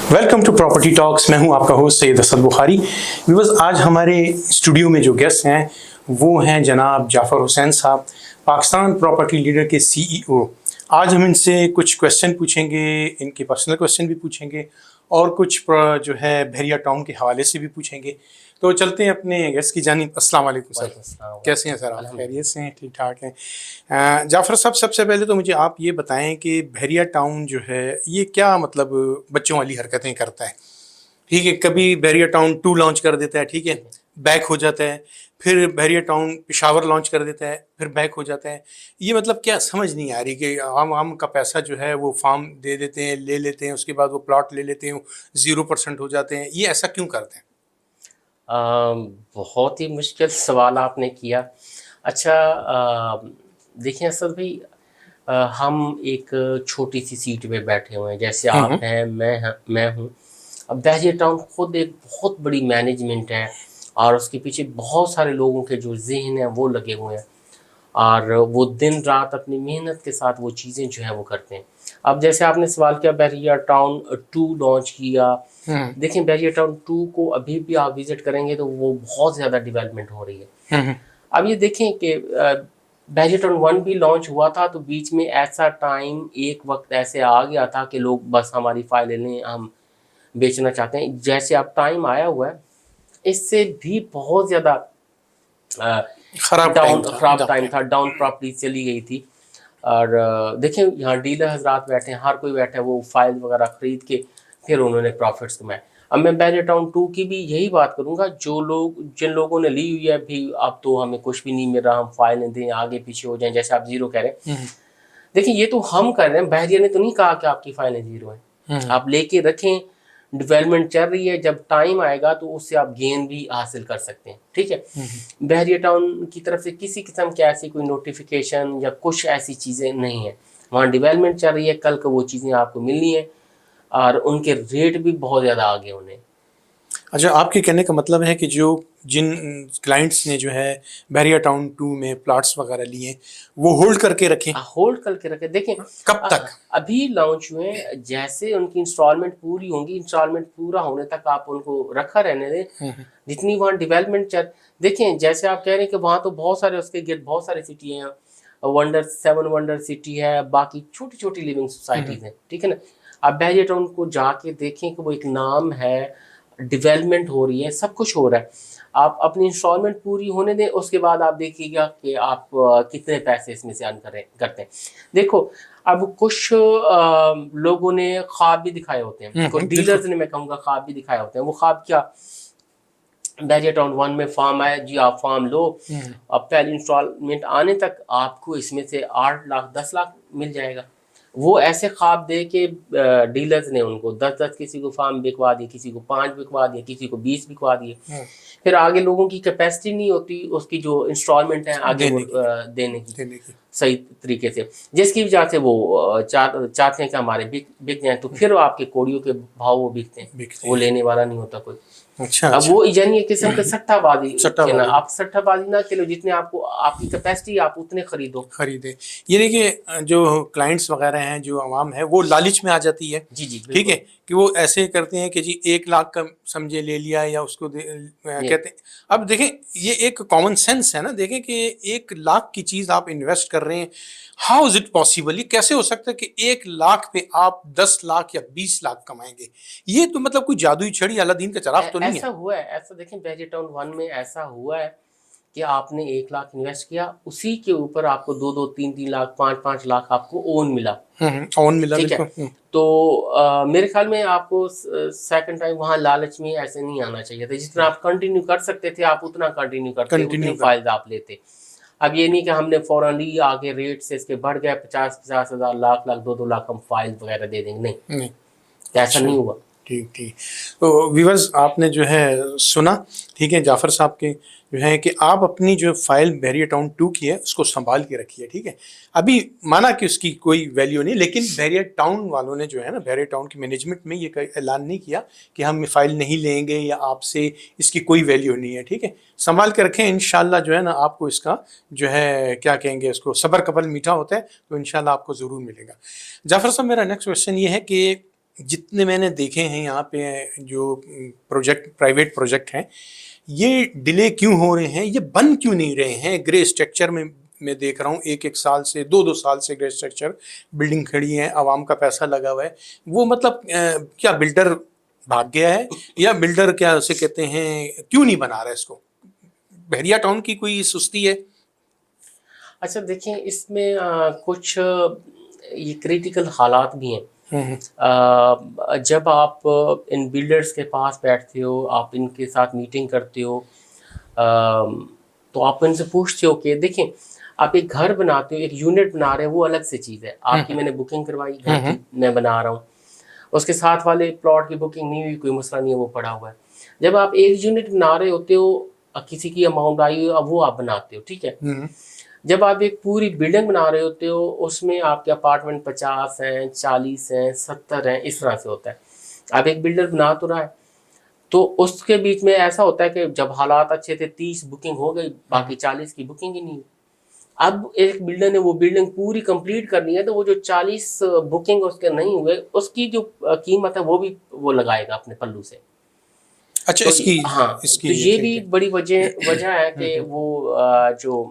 Welcome to property talks. मैं हूं आपका होस्ट सैयद असद बुखारी। व्यूअर्स, आज हमारे स्टूडियो में जो गेस्ट हैं वो हैं जनाब जाफ़र हुसैन साहब, पाकिस्तान प्रॉपर्टी लीडर के सीईओ। आज हम इनसे कुछ क्वेश्चन पूछेंगे, इनके पर्सनल क्वेश्चन भी पूछेंगे और कुछ जो है बहरिया टाउन के हवाले से भी पूछेंगे। तो चलते हैं अपने गेस्ट की जानिब। अस्सलाम वालेकुम सर, कैसे हैं सर आप? खैरियत से हैं? ठीक ठाक हैं। जाफ़र साहब, सबसे पहले तो मुझे आप ये बताएं कि बहरिया टाउन जो है ये क्या मतलब बच्चों वाली हरकतें करता है? ठीक है, कभी बहरिया टाउन 2 लॉन्च कर देता है, ठीक है, बैक हो जाता है, फिर बहरिया टाउन पेशावर लॉन्च कर देता है, फिर बैक हो जाता है। ये मतलब क्या समझ नहीं आ रही कि आम का पैसा जो है वो फार्म दे देते हैं, ले लेते हैं, उसके बाद वो प्लॉट ले लेते हैं, 0% हो जाते हैं। ये ऐसा क्यों करते हैं? बहुत ही मुश्किल सवाल आपने किया। अच्छा, देखिए असद भाई, हम एक छोटी सी सीट पे बैठे हुए हैं, जैसे आप हैं, मैं हूँ। अब बहरिया टाउन खुद एक बहुत बड़ी मैनेजमेंट है और उसके पीछे बहुत सारे लोगों के जो जहन हैं वो लगे हुए हैं और वो दिन रात अपनी मेहनत के साथ वो चीज़ें जो है वो करते हैं। अब जैसे आपने सवाल किया बहरिया टाउन 2 लॉन्च किया। देखें, बहरिया टाउन 2 को अभी भी आप विजिट करेंगे तो वो बहुत ज़्यादा डेवलपमेंट हो रही है। अब ये देखें कि बहरिया टाउन 1 भी लॉन्च हुआ था तो बीच में ऐसा टाइम एक वक्त ऐसे आ गया था कि लोग बस हमारी फाइलें लें, हम बेचना चाहते हैं। जैसे अब टाइम आया हुआ है, इससे भी बहुत ज़्यादा खराब टाइम था, डाउन प्रॉपर्टी चली गई थी। और देखें, यहाँ डीलर हजरात बैठे हैं, हर कोई बैठा है, वो फाइल वगैरह खरीद के फिर उन्होंने प्रॉफिट्स कमाए। अब मैं बहरिया टाउन 2 की भी यही बात करूंगा, जिन लोगों ने ली हुई है भी, अब तो हमें कुछ भी नहीं मिल रहा, हम फाइलें दें, आगे पीछे हो जाएं, जैसे आप जीरो कह रहे हैं। देखिए, ये तो हम कर रहे हैं, बहरिया ने तो नहीं कहा कि आपकी फाइलें जीरो हैं। आप लेके रखें, डेवलपमेंट चल रही है, जब टाइम आएगा तो उससे आप गेन भी हासिल कर सकते हैं। ठीक है, बहरिया टाउन की तरफ से किसी किस्म की ऐसी कोई नोटिफिकेशन या कुछ ऐसी चीज़ें नहीं है। वहाँ डेवलपमेंट चल रही है, कल को वो चीज़ें आपको मिलनी है और उनके रेट भी बहुत ज़्यादा आगे होने। अच्छा, आपके कहने का मतलब है कि जिन क्लाइंट्स ने जो है बहरिया टाउन 2 में प्लॉट्स वगैरह लिए वो होल्ड करके रखें। होल्ड करके रखें। देखें, कब तक? अभी लॉन्च हुए, जैसे उनकी इंस्टॉलमेंट पूरी होंगी, इंस्टॉलमेंट पूरा होने तक आप उनको रखा रहने दें, जितनी वहाँ डेवलपमेंट चल। देखें, जैसे आप कह रहे हैं कि वहाँ तो बहुत सारे उसके गिर्द बहुत सारी सिटी हैं, सेवन वंडर सिटी है, बाकी छोटी छोटी लिविंग सोसाइटीज़ हैं, ठीक है ना। आप बहरिया टाउन को जाके देखें कि वो एक नाम है, डेवलपमेंट हो रही है, सब कुछ हो रहा है। आप अपनी इंस्टॉलमेंट पूरी होने दें, उसके बाद आप देखिएगा कि आप कितने पैसे इसमें से अर्न करते हैं। देखो, अब कुछ लोगों ने ख्वाब भी दिखाए होते हैं, कुछ डीलर्स ने, मैं कहूँगा, ख्वाब भी दिखाए होते हैं। वो ख्वाब क्या? बहरिया टाउन 1 में फार्म आया जी, आप फार्म लो, अब पहली इंस्टॉलमेंट आने तक आपको इसमें से 8 लाख 10 लाख मिल जाएगा। वो ऐसे ख्वाब दे के डीलर्स ने उनको 10-10 किसी को फार्म बिकवा दिए, किसी को 5 बिकवा दिए, किसी को 20 बिकवा दिए। फिर आगे लोगों की कैपेसिटी नहीं होती उसकी जो इंस्टॉलमेंट है आगे देने की सही तरीके से, जिसकी वजह से वो चाहते हैं कि हमारे बिक जाए, तो फिर आपके कोड़ियों के भाव वो बिकते हैं, वो लेने वाला नहीं होता कोई। अच्छा, अब वो यानी एक किस्म का सट्टाबाजी खेलना। आप सट्टाबाजी ना खेलो, जितने आपको आपकी कैपेसिटी आप उतने खरीदे। ये देखिए, जो क्लाइंट्स वगैरह हैं, जो आवाम है, वो लालच में आ जाती है। जी, ठीक है, कि वो ऐसे करते हैं कि जी 1 लाख का समझे ले लिया या उसको कहते हैं। अब देखें, ये एक कॉमन सेंस है ना। देखें कि 1 लाख की चीज़ आप इन्वेस्ट कर रहे हैं, हाउ इज इट पॉसिबल? ये कैसे हो सकता है कि 1 लाख पे आप 10 लाख या 20 लाख कमाएंगे? ये तो मतलब कोई जादुई छड़ी, अलादीन का चिराग तो नहीं है। ऐसा हुआ है, ऐसा देखें, बहरिया टाउन 1 में ऐसा हुआ है कि आपने 1 लाख इन्वेस्ट किया, उसी के ऊपर आपको 2-2, 3-3 लाख, 5-5 लाख आपको ओन मिला। ओन मिला, ठीक है। तो मेरे ख्याल में आपको सेकंड टाइम वहाँ लालच में ऐसे नहीं आना चाहिए था। जितना आप कंटिन्यू कर सकते थे आप उतना कंटिन्यू करते, उतनी फायदा आप लेते। अब ये नहीं कि हमने फौरन ली, आगे रेट से इसके बढ़ गया 50-50 हज़ार, लाख 2 लाख हम फाइल वगैरह दे देंगे, नहीं। ऐसा नहीं हुआ। ठीक। तो व्यूअर्स, आपने जो है सुना, ठीक है, जाफ़र साहब के जो है कि आप अपनी जो फाइल बहरिया टाउन 2 की है उसको संभाल के रखिए। ठीक है, अभी माना कि उसकी कोई वैल्यू नहीं, लेकिन बहरिया टाउन वालों ने जो है ना, बहरिया टाउन की मैनेजमेंट में ये ऐलान नहीं किया कि हम फाइल नहीं लेंगे या आपसे इसकी कोई वैल्यू नहीं है। ठीक है, संभाल के रखें, इंशाल्लाह जो है ना आपको इसका जो है क्या कहेंगे, उसको सब्र कबल मीठा होता है, तो इंशाल्लाह आपको ज़रूर मिलेगा। जाफ़र साहब, मेरा नेक्स्ट क्वेश्चन ये है कि जितने मैंने देखे हैं यहाँ पे जो प्रोजेक्ट, प्राइवेट प्रोजेक्ट हैं, ये डिले क्यों हो रहे हैं, ये बन क्यों नहीं रहे हैं? ग्रे स्ट्रक्चर में मैं देख रहा हूँ 1-1 साल से, 2-2 साल से ग्रे स्ट्रक्चर बिल्डिंग खड़ी है, आवाम का पैसा लगा हुआ है। वो मतलब क्या बिल्डर भाग गया है, या बिल्डर क्या उसे कहते हैं क्यों नहीं बना रहा है इसको? बहरिया टाउन की कोई सुस्ती है? अच्छा देखिए, इसमें कुछ ये क्रिटिकल हालात भी हैं। जब आप इन बिल्डर्स के पास बैठते हो, आप इनके साथ मीटिंग करते हो, तो आप इनसे पूछते हो कि देखें, आप एक घर बनाते हो, एक यूनिट बना रहे हो, वो अलग से चीज़ है। आपकी मैंने बुकिंग करवाई, घर की मैं बना रहा हूँ, उसके साथ वाले प्लॉट की बुकिंग नहीं हुई, कोई मसला नहीं है, वो पड़ा हुआ है। जब आप एक यूनिट बना रहे होते हो, किसी की अमाउंट आई हो, अब वो आप बनाते हो, ठीक है। जब आप एक पूरी बिल्डिंग बना रहे होते हो, उसमें आपके अपार्टमेंट 50 हैं, 40 हैं, 70 हैं, इस तरह से होता है। अब एक बिल्डर बना तो रहा है, तो उसके बीच में ऐसा होता है कि जब हालात अच्छे थे 30 बुकिंग हो गई, बाकी 40 की बुकिंग ही नहीं हुई। अब एक बिल्डर ने वो बिल्डिंग पूरी कंप्लीट करनी है, तो वो जो 40 बुकिंग उसके नहीं हुए, उसकी जो कीमत है वो भी वो लगाएगा अपने पल्लू से। अच्छा, तो इसकी हाँ, इसकी तो ये ठीक भी है। बड़ी वजह है कि वो जो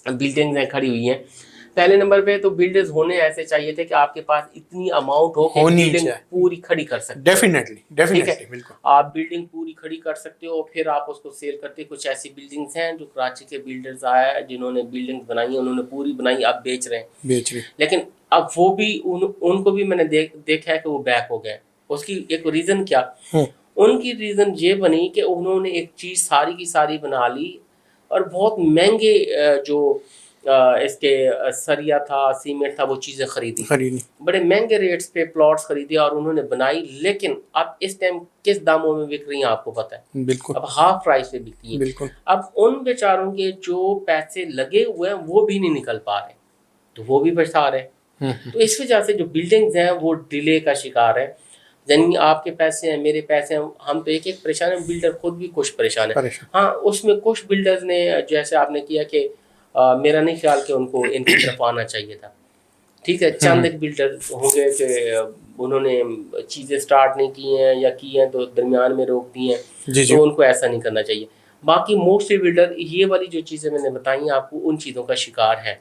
बिल्डिंग्स हैं खड़ी हुई हैं। पहले नंबर पे तो बिल्डर्स होने ऐसे चाहिए थे कि आपके पास इतनी अमाउंट हो कि होनी बिल्डिंग चाहिए। पूरी खड़ी कर सकते हो। डेफिनेटली, ठीक डेफिनेटली, है, बिल्कुल। आप बिल्डिंग पूरी खड़ी कर सकते हो, फिर आप उसको सेल करते हो। कुछ ऐसी बिल्डिंग्स हैं जो कराची के बिल्डर्स आया जिन्होंने बिल्डिंग बनाई है, उन्होंने पूरी बनाई, अब बेच रहे हैं। बेच रही। लेकिन अब वो भी उनको भी मैंने देखा है कि वो बैक हो गए। उसकी एक रीज़न क्या, उनकी रीज़न ये बनी कि उन्होंने एक चीज़ सारी की सारी बना ली, और बहुत महंगे जो इसके सरिया था, सीमेंट था, वो चीज़ें खरीदी, बड़े महंगे रेट्स पे प्लॉट्स खरीदे और उन्होंने बनाई। लेकिन अब इस टाइम किस दामों में बिक रही हैं आपको पता है? बिल्कुल। अब हाफ प्राइस पे बिकती है। बिल्कुल। अब उन बेचारों के जो पैसे लगे हुए हैं वो भी नहीं निकल पा रहे, तो वो भी पछता रहे हैं। तो इस वजह से जो बिल्डिंग्स हैं वो डिले का शिकार है। यानी आपके पैसे हैं, मेरे पैसे हैं, हम तो एक परेशान है, बिल्डर खुद भी कुछ परेशान है। हाँ, उसमें कुछ बिल्डर्स ने जैसे आपने किया कि मेरा नहीं ख्याल कि उनको इनकी तरफ आना चाहिए था। ठीक है, चंद एक बिल्डर होंगे कि उन्होंने चीज़ें स्टार्ट नहीं की हैं, या की हैं तो दरमियान में रोक दी हैं, तो उनको ऐसा नहीं करना चाहिए। बाकी मोस्टली बिल्डर ये वाली जो चीज़ें मैंने बताई आपको, उन चीज़ों का शिकार है।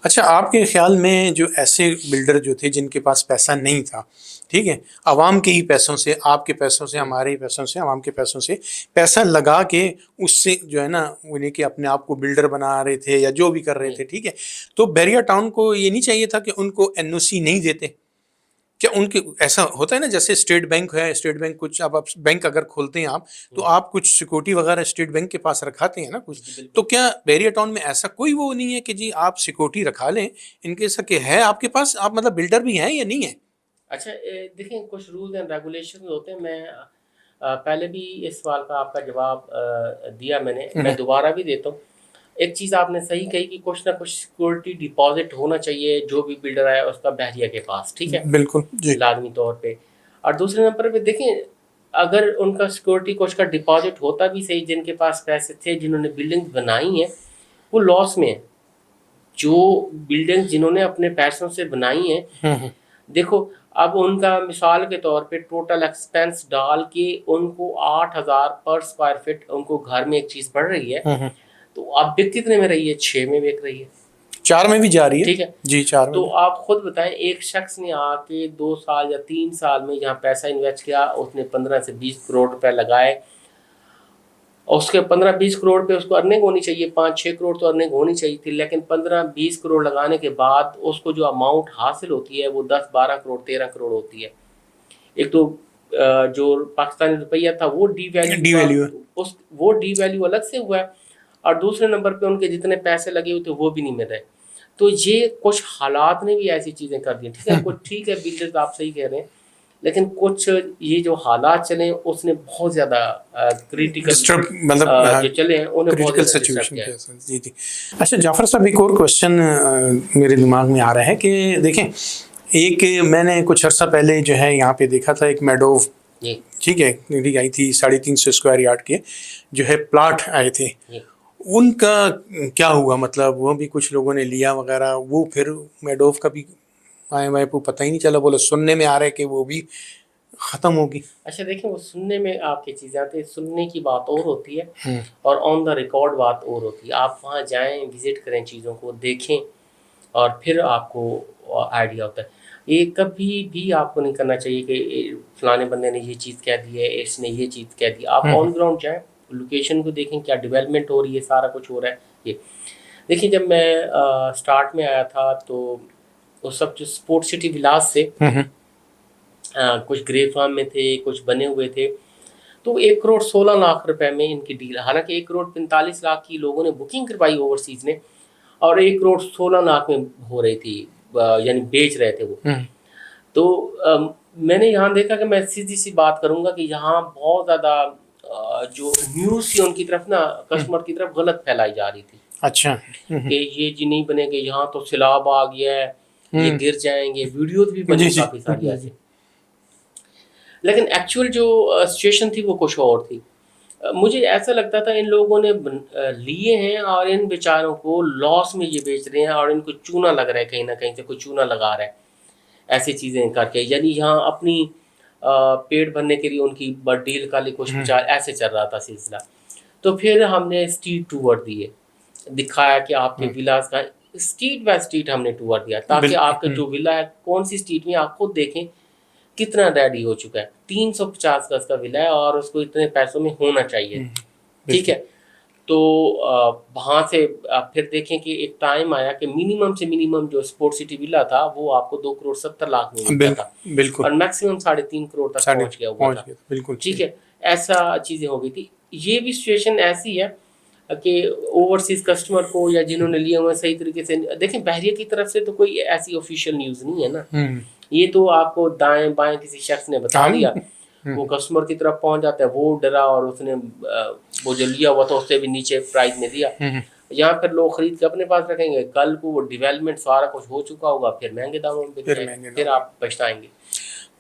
अच्छा, आपके ख्याल में जो ऐसे बिल्डर जो थे जिनके पास पैसा नहीं था, ठीक है, आवाम के ही पैसों से, आपके पैसों से, हमारे ही पैसों से, आवाम के पैसों से पैसा लगा के उससे जो है ना उन्हें कि अपने आप को बिल्डर बना रहे थे या जो भी कर रहे थे, ठीक है, तो बहरिया टाउन को ये नहीं चाहिए था कि उनको एनओसी नहीं देते? क्या उनके ऐसा होता है ना, जैसे स्टेट बैंक है, स्टेट बैंक कुछ, अब आप बैंक अगर खोलते हैं आप, तो आप कुछ सिक्योरिटी वगैरह स्टेट बैंक के पास रखाते हैं ना कुछ, तो क्या बहरिया टाउन में ऐसा कोई वो नहीं है कि जी आप सिक्योरिटी रखा लें इनके सके है आपके पास, आप मतलब बिल्डर भी हैं या नहीं है? अच्छा, देखिए, कुछ रूल्स एंड रेगुलेशन होते हैं। मैं पहले भी इस सवाल का आपका जवाब दिया मैंने, मैं दोबारा भी देता हूँ। एक चीज़ आपने सही कही कि कुछ ना कुछ सिक्योरिटी डिपॉजिट होना चाहिए जो भी बिल्डर आया उसका बहरिया के पास, ठीक है, बिल्कुल जी, लाजमी तौर पे। और दूसरे नंबर पे देखें, अगर उनका सिक्योरिटी कुछ का डिपॉजिट होता भी सही, जिनके पास पैसे थे, जिन्होंने बिल्डिंग बनाई है, वो लॉस में है। जो बिल्डिंग जिन्होंने अपने पैसों से बनाई है, देखो, अब उनका मिसाल के तौर पे टोटल एक्सपेंस डाल के उनको 8,000 पर स्क्वायर फीट उनको घर में एक चीज़ पड़ रही है, तो अब बिक कितने में रही है? 6 में बिक रही है, 4 में भी जा रही है, ठीक है जी, 4 में। तो आप खुद बताएं, एक शख्स ने आके 2 साल या 3 साल में जहाँ पैसा इन्वेस्ट किया, उसने 15 से 20 करोड़ रुपए लगाए, और उसके 15-20 करोड़ पे उसको अर्निंग होनी चाहिए, 5-6 करोड़ तो अर्निंग होनी चाहिए थी। लेकिन 15-20 करोड़ लगाने के बाद उसको जो अमाउंट हासिल होती है वो 10-12 करोड़ 13 करोड़ होती है। एक तो जो पाकिस्तानी रुपया था वो डीवैल्यू, उस वो डीवैल्यू अलग से हुआ है, और दूसरे नंबर पे उनके जितने पैसे लगे हुए थे वो भी नहीं मिल रहे। तो ये कुछ हालात ने भी ऐसी चीज़ें कर दी, ठीक है, कुछ ठीक है, बिल्डर्स आप सही कह रहे हैं, लेकिन कुछ ये जो हालात चले उसने बहुत ज़्यादा क्रिटिकल मतलब जो चले हैं उन्हें बहुत क्रिटिकल ज़्यादा सिचुएशन डिस्टर्ब किया है। जी जी। अच्छा जाफर साहब, एक और क्वेश्चन मेरे दिमाग में आ रहा है कि देखें, एक मैंने कुछ अर्सा पहले जो है यहाँ पे देखा था, एक मेडोव, ठीक है, नीति आई थी 350 स्क्वायर यार्ड के जो है प्लाट आए थे, उनका क्या हुआ? मतलब वो भी कुछ लोगों ने लिया वगैरह, वो फिर मेडोव का भी आए वाए को पता ही नहीं चला, बोले सुनने में आ रहा है कि वो भी ख़त्म होगी। अच्छा देखें, वो सुनने में आपकी चीज़ें आती है, सुनने की बात और होती है और ऑन द रिकॉर्ड बात और होती है। आप वहाँ जाएं, विज़िट करें, चीज़ों को देखें और फिर आपको आइडिया होता है। ये कभी भी आपको नहीं करना चाहिए कि फलाने बंदे ने ये चीज़ कह दी है, इसने ये चीज़ कह दी। आप ऑन ग्राउंड जाएं, लोकेशन को देखें, क्या डेवलपमेंट हो रही है, सारा कुछ हो रहा है। ये देखिए, जब मैं स्टार्ट में आया था तो उस सब जो स्पोर्ट सिटी विलास से कुछ ग्रे फार्म में थे, कुछ बने हुए थे, तो 1,16,00,000 रुपए में इनकी डील। हालांकि 1,45,00,000 की लोगों ने बुकिंग करवाई ओवरसीज ने और 1,16,00,000 में हो रही थी, यानी बेच रहे थे वो। तो मैंने यहाँ देखा कि मैं सीधी सी बात करूंगा कि यहाँ बहुत ज़्यादा जो न्यूज़ थी उनकी तरफ ना, कस्टमर की तरफ गलत फैलाई जा रही थी। अच्छा। कि ये जी नहीं बनेंगे, यहाँ तो सैलाब आ गया है, ये गिर जाएंगे। वीडियोज भी बनी काफ़ी सारी ऐसे, लेकिन एक्चुअल जो सिचुएशन थी वो कुछ और थी। मुझे ऐसा लगता था इन लोगों ने लिए हैं और इन बेचारों को लॉस में ये बेच रहे हैं और इनको चूना लग रहा है, कहीं ना कहीं से कोई चूना लगा रहा है ऐसी चीज़ें करके। यानी यहाँ अपनी पेट भरने के लिए उनकी डील का लिए कुछ विचार, ऐसे चल रहा था सिलसिला। तो फिर हमने स्ट्रीट टूर दिए, दिखाया कि आपके विलास का स्ट्रीट बाय स्ट्रीट हमने टूर दिया, ताकि आपका जो विला है कौन सी स्ट्रीट में, आप खुद देखें कितना रेडी हो चुका है। 350 गज का विला है और उसको इतने पैसों में होना चाहिए। ठीक है, तो वहाँ से फिर देखें कि एक टाइम आया कि मिनिमम से मिनिमम जो स्पोर्ट सिटी विला था वो आपको 2,70,00,000 में मिलता था, बिल्कुल, और मैक्सिमम 3.5 करोड़ तक पहुँच गया हुआ था। बिल्कुल ठीक है, ऐसा चीज़ें हो गई थी। ये भी सिचुएशन ऐसी है कि ओवरसीज कस्टमर को या जिन्होंने लिए हुए सही तरीके से देखें, बहरिया की तरफ से तो कोई ऐसी ऑफिशियल न्यूज़ नहीं है ना, ये तो आपको दाएं बाएं किसी शख्स ने बता दिया, वो कस्टमर की तरफ पहुंच जाता है, वो डरा और उसने वो जो लिया हुआ था उससे भी नीचे प्राइस में दिया। यहाँ फिर लोग खरीद के अपने पास रखेंगे, कल को वो डेवलपमेंट सारा कुछ हो चुका होगा, फिर महंगे दामों में बिक जाएगा, फिर आप पछताएंगे।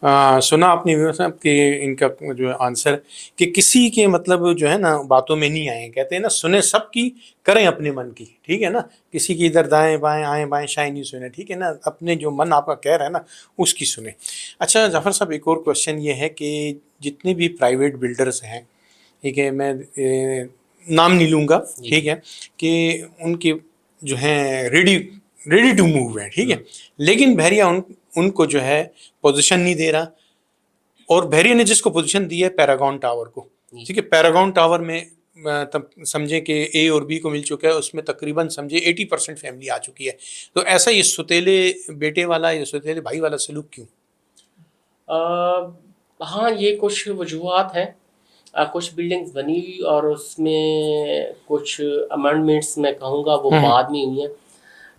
सुना आपने व्यूअर्स साहब कि इनका जो है आंसर कि किसी के मतलब जो है ना बातों में नहीं आए, कहते हैं ना सुने सबकी करें अपने मन की। ठीक है ना, किसी की इधर दाएं बाएं आएं बाएं शाएं नहीं सुने। ठीक है ना, अपने जो मन आपका कह रहा है ना उसकी सुने। अच्छा जाफर साहब, एक और क्वेश्चन ये है कि जितने भी प्राइवेट बिल्डर्स हैं, ठीक है, मैं नाम नहीं लूँगा, ठीक है, कि उनके जो हैं रेडी टू मूव है, ठीक है, लेकिन बहरिया उनको जो है पोजीशन नहीं दे रहा, और बहरिया ने जिसको पोजीशन दी है पैरागॉन टावर को। ठीक है, पैरागॉन टावर में तब समझे कि ए और बी को मिल चुका है, उसमें तकरीबन समझे 80% फैमिली आ चुकी है। तो ऐसा ये सुतेले बेटे वाला, ये सुतेले भाई वाला सलूक क्यों? हाँ, ये कुछ वजूहत हैं। कुछ बिल्डिंग्स बनी हुई और उसमें कुछ अमेंडमेंट्स मैं कहूँगा वो बाद में हुई हैं।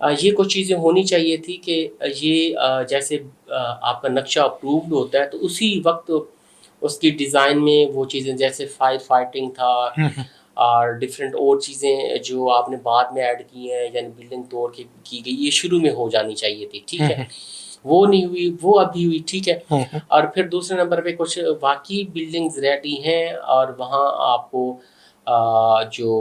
ये कुछ चीज़ें होनी चाहिए थी कि ये जैसे आपका नक्शा अप्रूव्ड होता है तो उसी वक्त उसकी डिज़ाइन में वो चीज़ें, जैसे फायर फाइटिंग था और डिफरेंट और चीज़ें जो आपने बाद में ऐड की हैं, यानी बिल्डिंग तोड़ के की गई, ये शुरू में हो जानी चाहिए थी। ठीक है, वो नहीं हुई, वो अभी हुई। ठीक है, और फिर दूसरे नंबर पे कुछ वाकई बिल्डिंग्स रेडी हैं और वहाँ आपको जो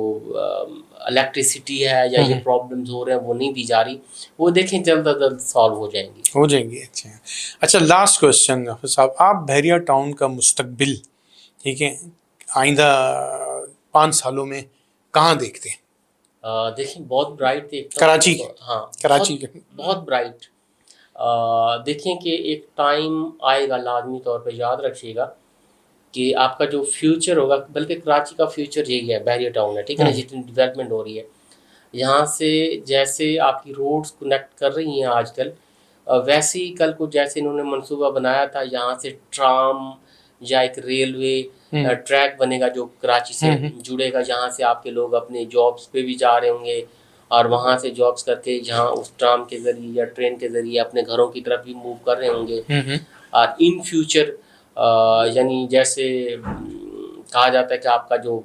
इलेक्ट्रिसिटी है या ये प्रॉब्लम्स हो रहे हैं वो नहीं दी जा रही, वो देखें जल्द अज जल्द सॉल्व हो जाएंगी। अच्छा, लास्ट क्वेश्चन साहब, आप बहरिया टाउन का मुस्तकबिल, ठीक है, आइंदा 5 सालों में कहाँ देखते हैं? देखिए, बहुत ब्राइट देखता हूँ। कराची? हाँ, कराची बहुत ब्राइट। देखें कि एक टाइम आएगा, लाजमी तौर पे याद रखिएगा कि आपका जो फ्यूचर होगा, बल्कि कराची का फ्यूचर यही है, बहरिया टाउन है। ठीक है ना, जितनी डेवलपमेंट हो रही है यहाँ से, जैसे आपकी रोड्स कनेक्ट कर रही हैं आजकल, वैसे ही कल को जैसे इन्होंने मंसूबा बनाया था, यहाँ से ट्राम या एक रेलवे ट्रैक बनेगा जो कराची से जुड़ेगा, जहाँ से आपके लोग अपने जॉब्स पे भी जा रहे होंगे और वहाँ से जॉब्स करके यहाँ उस ट्राम के ज़रिए या ट्रेन के ज़रिए अपने घरों की तरफ भी मूव कर रहे होंगे। और इन फ्यूचर यानी जैसे कहा जाता है कि आपका जो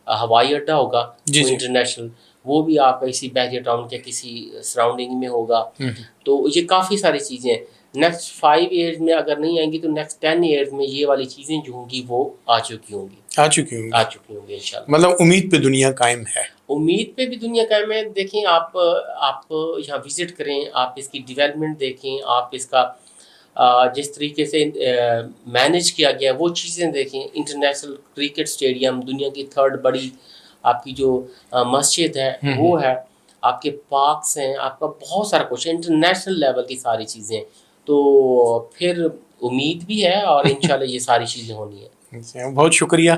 हवाई अड्डा होगा इंटरनेशनल, वो भी आपका इसी बहरिया टाउन के किसी सराउंडिंग में होगा। तो ये काफ़ी सारी चीज़ें नेक्स्ट 5 ईयर्स में अगर नहीं आएंगी तो नेक्स्ट 10 ईयर्स में ये वाली चीज़ें जो होंगी वो आ चुकी होंगी इंशाल्लाह। मतलब उम्मीद पे दुनिया कायम है। उम्मीद पे भी दुनिया कायम है। देखें आप यहाँ विजिट करें, आप इसकी डेवलपमेंट देखें, आप इसका जिस तरीके से मैनेज किया गया वो चीज़ें देखें। इंटरनेशनल क्रिकेट स्टेडियम, दुनिया की 3rd बड़ी आपकी जो मस्जिद है वो है, आपके पार्क्स हैं, आपका बहुत सारा कुछ है, इंटरनेशनल लेवल की सारी चीज़ें। तो फिर उम्मीद भी है और इंशाल्लाह ये सारी चीज़ें होनी है। बहुत शुक्रिया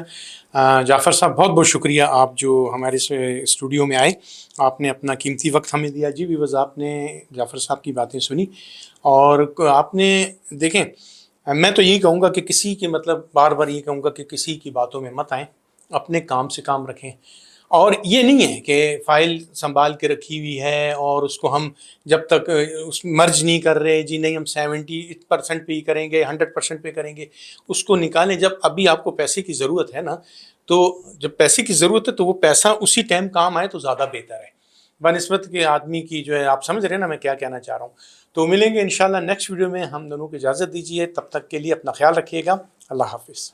जाफ़र साहब, बहुत बहुत शुक्रिया आप जो हमारे स्टूडियो में आए, आपने अपना कीमती वक्त हमें दिया। जी व्यूअर्स, आपने जाफ़र साहब की बातें सुनी और आपने देखें, मैं तो यही कहूँगा कि किसी के मतलब बार बार ये कहूँगा कि किसी की बातों में मत आएँ, अपने काम से काम रखें। और ये नहीं है कि फ़ाइल संभाल के रखी हुई है और उसको हम जब तक उस मर्ज नहीं कर रहे, जी नहीं हम 70% पे ही करेंगे, 100% पे करेंगे, उसको निकालें। जब अभी आपको पैसे की ज़रूरत है ना, तो जब पैसे की ज़रूरत है तो वो पैसा उसी टाइम काम आए तो ज़्यादा बेहतर है बनिस्बत के आदमी की जो है। आप समझ रहे हैं ना मैं क्या कहना चाह रहा हूँ। तो मिलेंगे इंशाल्लाह नेक्स्ट वीडियो में। हम दोनों को इजाज़त दीजिए, तब तक के लिए अपना ख्याल रखिएगा। अल्लाह हाफिज़।